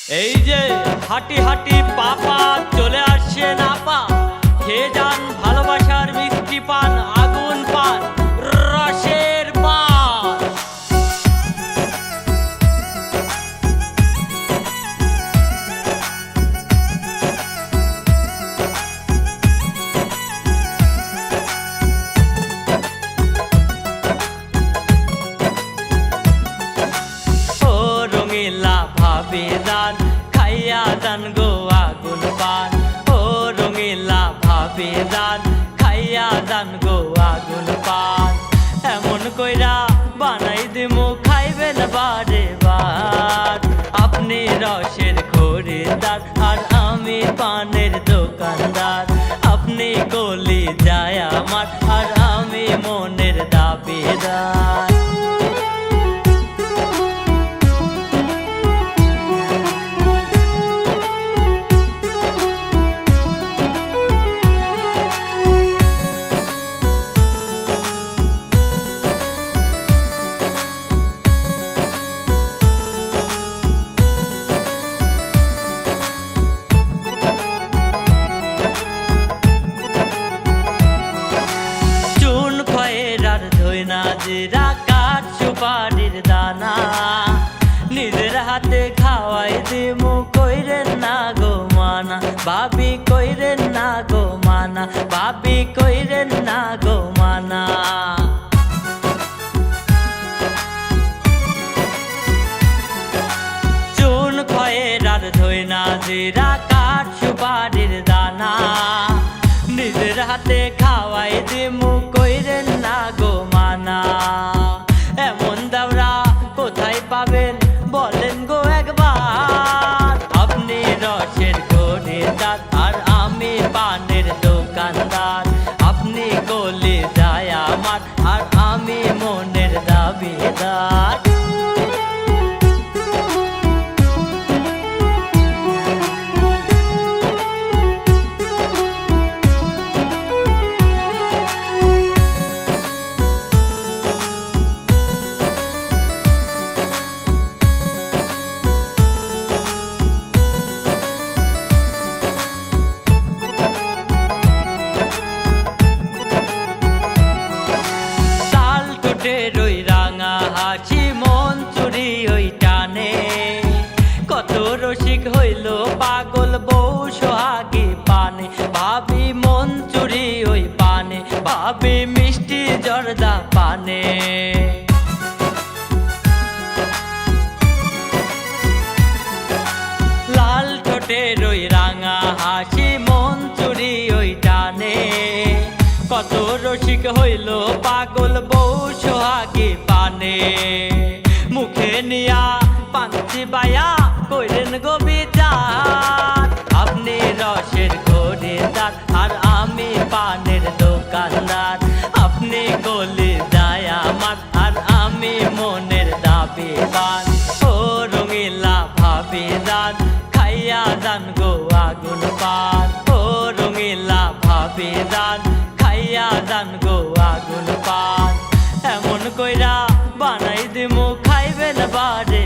এই যে হাঁটি হাঁটি পাপা চলে আসছেন আপা, খেয়ে যান ভালোবাসার মিষ্টি পান, আগুন পান, রসের পান। ও রঙিলা ভাবি যান, খাইয়া যান গো আগুন পান। ও রঙিলা ভাবি যান, খাইয়া যান গো আগুন পান। এমন কইরা বানাই দিমু খাইবেন বারে বার। আপনি রসের খরিদ্দার আর আমি পানের দোকানদার। আপনি কলি যায় আমার আর আমি মনের দাবিদার। নাজিরা কাঠ সুপারির দানা নিজের হাতে খাওয়াই দিমু, কইরেন না গো মানা ভাবি, কইরেন না গো মানা ভাবি, কইরেন না গো মানা। চুন খয়ের আর ধই নাজিরা কাঠ সুপারির দানা নিজের হাতে খাওয়াই দিমু, কইরেন না গো মানা। এমন দাওরা কোথায় পাবেন বলেন গো একবার। আপনি রসের খরিদ্দার আর আমি পানের দোকানদার। আপনি কলি যায় আমার আর আমি মনের দাবিদার। রই রাঙা হাসি মন চুরি ওই টানে, কত রসিক হইল পাগল বউ সোহাগী পানে। ভাবি মন চুরি ওই পানে, ভাবি মিষ্টি জর্দা পানে। লাল ঠোঁটে রই রাঙা হাসি মন চুরি ওই টানে, কত রসিক হইল পাগল বউ সোহাগী পানে। মুখে নিয়া পাঞ্চি বায়া কইরেন গো বিচার। আপনি রসের খরিদ্দার আর আমি পানের দোকানদার। আপনি গলি যায় আমার আর আমি মনের দাবিদার। ও রঙিলা ভাবি যান, খাইয়া যান গো আগুন পান। ও রঙিলা ভাবি যান, খাইয়া যান গো আগুন পান। এমন কইরা বানাই দিমু খাইবেন বারে